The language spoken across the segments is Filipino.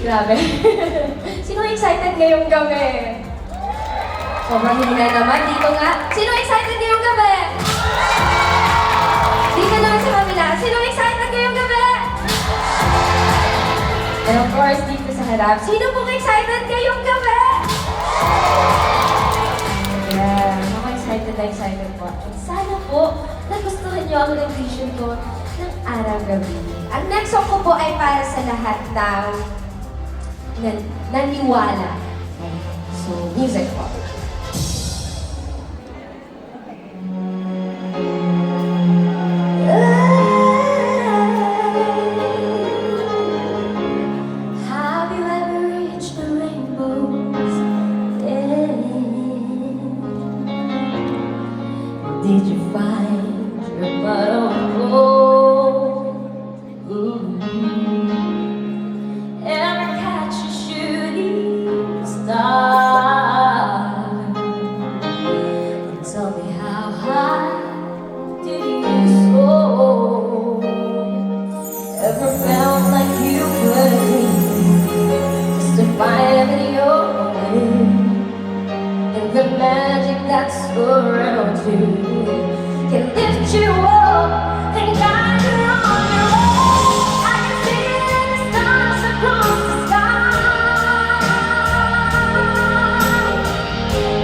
Grabe. Sino excited ngayong gabi? Sobrang hina naman. Dito nga. Sino excited ngayong gabi? Dito naman sa kabila. Sino excited ngayong gabi? And of course, dito sa harap. Sino pong excited ngayong gabi? Yeah. Ako excited na excited po. At sana po, nagustuhan niyo ang rendition ko ng araw-gabi. Ang next song ko po ay para sa lahat ng naniwala. So, music po. Have you ever reached the rainbow's end? Did you find your bottom gold? Ever catch a shooting star? And tell me how high did you soar? Ever felt like you could reach just to find your way? And the magic that's around you can lift you up and guide you on your way. I can see the stars across the sky.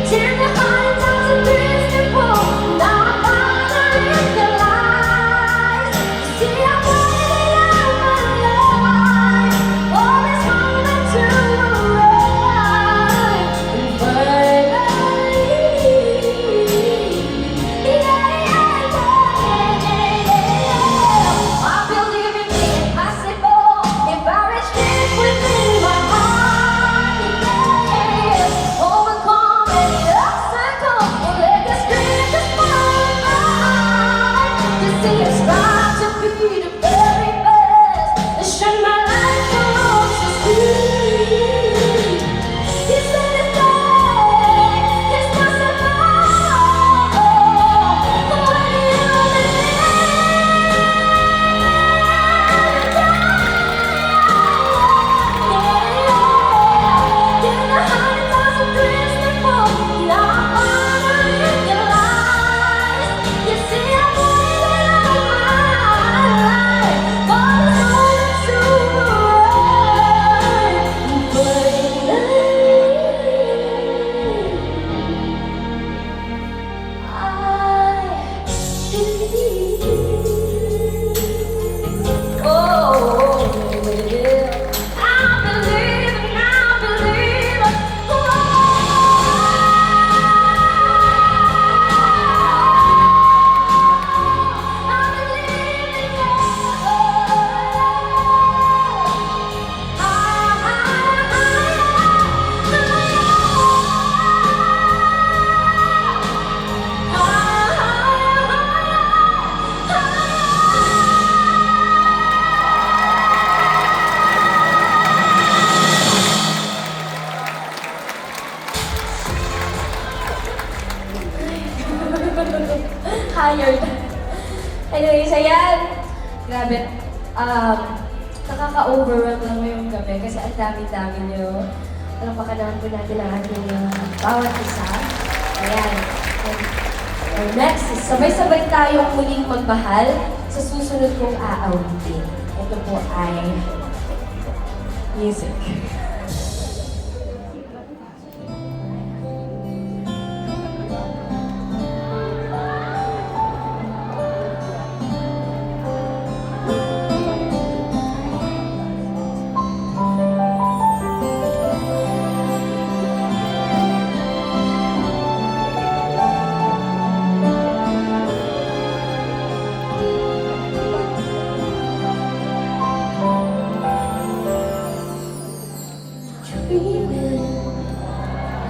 Till the heart turns to beautiful. Now I'm finally realized. See, I'm waiting out my life. Always holding to the right. And finally, I believe in the impossible. If I reach deep within my heart, yeah. Overcome any obstacle, will let the street just fall apart. You see, I strive to be the very best, and shine my light for all to see. You said it's possible. Hired. Anyways, ayan. Grabe. Nakaka-overwhelm lang ngayong gabi kasi ang dami-dami nyo. Palakpakan po natin ang ating bawat isa. Ayan. And next is sabay-sabay tayong muling magmahal sa susunod kong aawitin. Ito po ay music.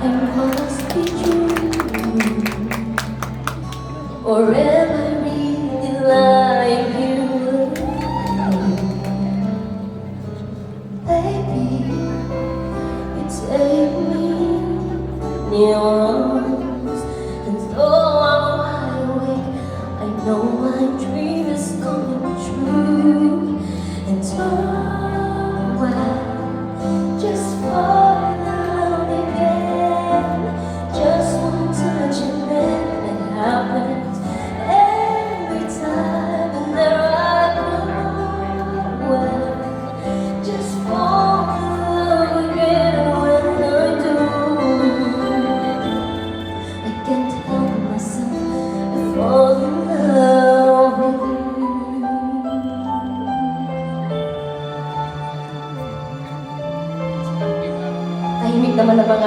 It must be true, or am I really lying here? Baby, you take me in your arms, and though I'm wide awake, I know my dream is coming true. And so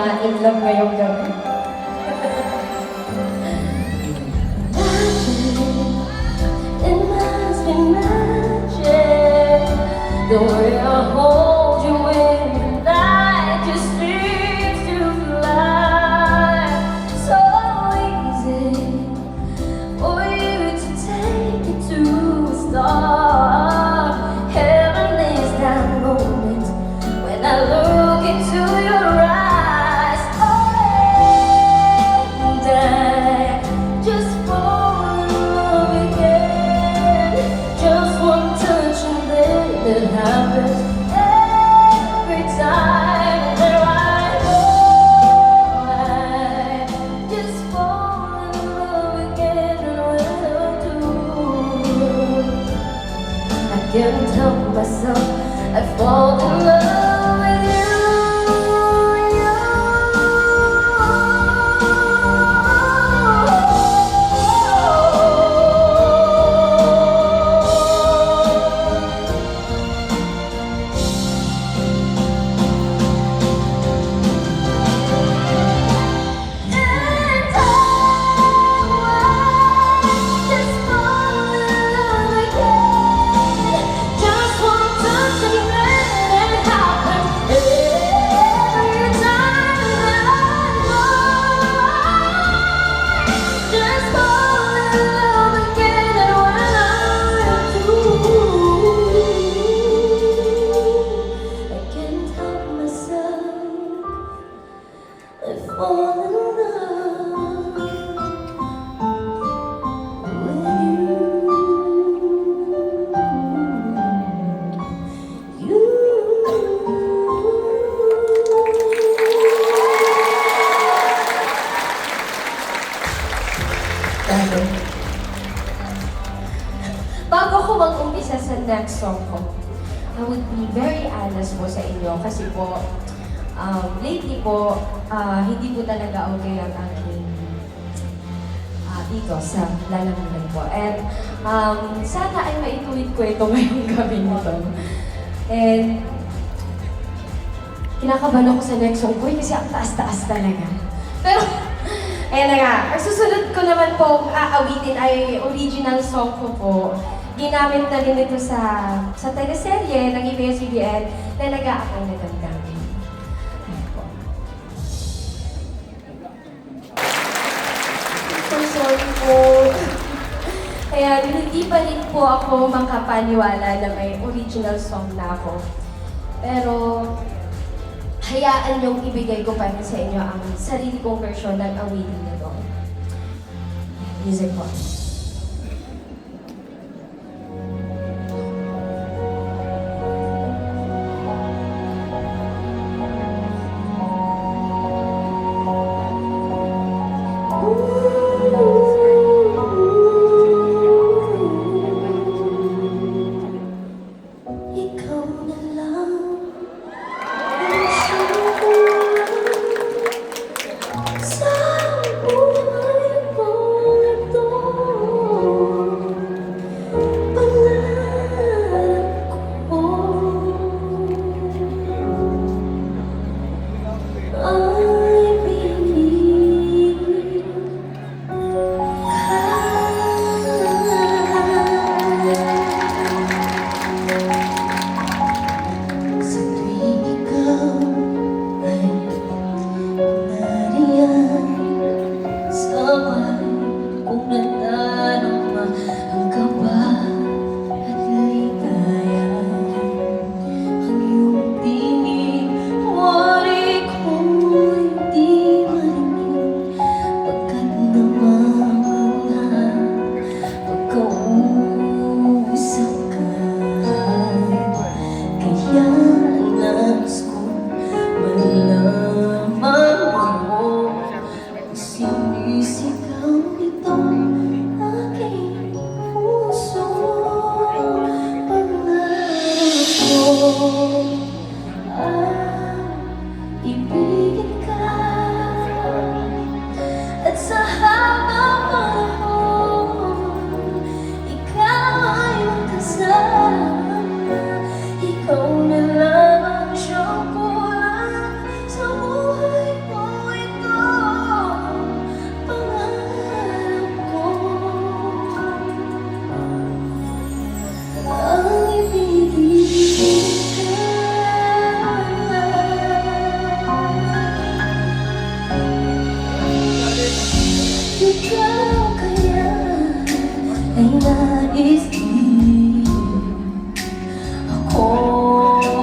ma-in love ngayong gabi. It must be magic, the way I hold you in the night just seems to fly. So easy for you to take it to a star. Heaven is that moment when I look into your eyes. Oh, and I just fall in love again. Just one touch and then it happens every time. There I go, I just fall in love again. And when I do, I can't help myself. I fall in love with you. Fall in love with you. Bago ko mag-umpisa sa next song ko, I would be very honest po sa inyo kasi po, lately po, hindi po talaga okay ang aking dito sa lalamunan po. And sana ay maituwid ko ito ngayong gabi nito. And kinakabahan ako sa next song ko kasi ang taas-taas talaga. Pero, ayan na nga. Ang susunod ko naman po aawitin ay original song ko po. Ginamit na rin ito sa teleserye ng ABS-CBN na nag-aakay na damdamin. So sorry po. Kaya hindi pa rin po ako makapaniwala na may original song na ako. Pero hayaan niyong ibigay ko pa rin sa inyo ang sarili kong version ng awitin nito. Music po. Ikaw kaya ay nais din ako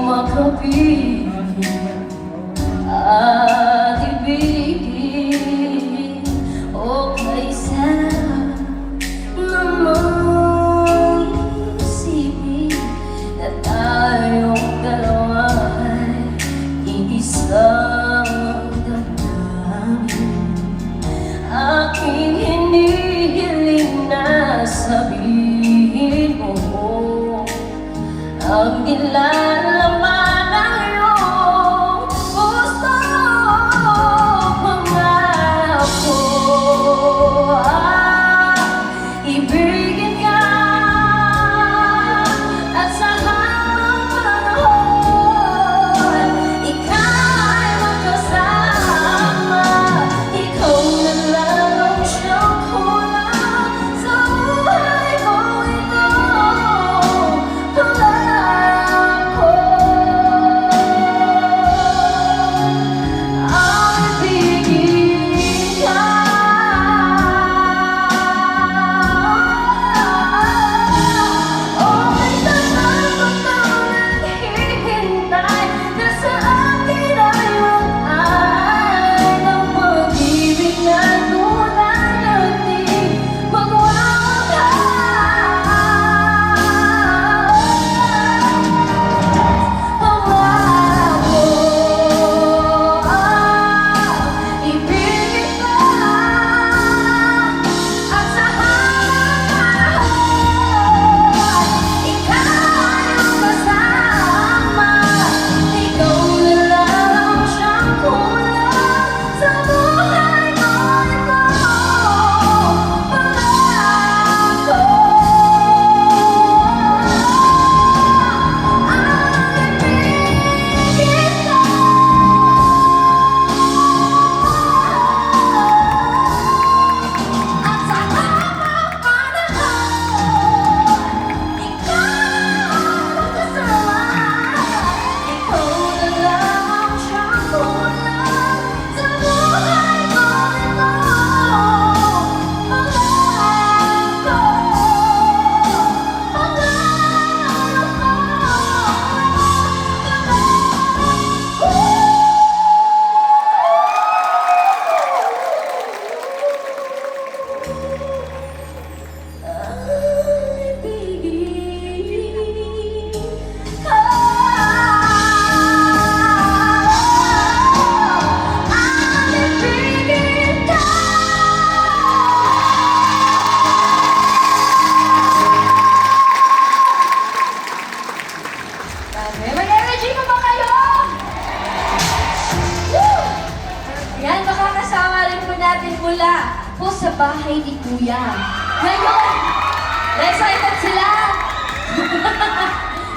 makapiling at ibigin. O kay sarap namang isipin na tayong dalawa'y iisang damdamin. Aking hinihiling na sabihin mo ang nilalaman ng iyong puso. Pangarap ko ibigin ka at sa habang panahon ika'y makasama. Ikaw na lang ang siyang kulang sa buhay ko. Ito pangarap ko. Ang ibigin ka. May tagal ko nang naghihintay na sa akin ay mag-ay ng pag-ibig na tunay at di magwawakas. Pangarap ko ibigin ka at sa habang panahon ika'y makasama. Ikaw na lang ang siyang kulang sa buhay ko. Ito pangarap ko. Ang ibigin ka at sa habang panahon ika'y makasama. Ikaw na lang ang siyang kulang sa buhay ko. Ito pangarap ko. May energy pa ba kayo? Woo! Yan, makakasama rin po natin mula po sa bahay ni Kuya. Ngayon, excited sila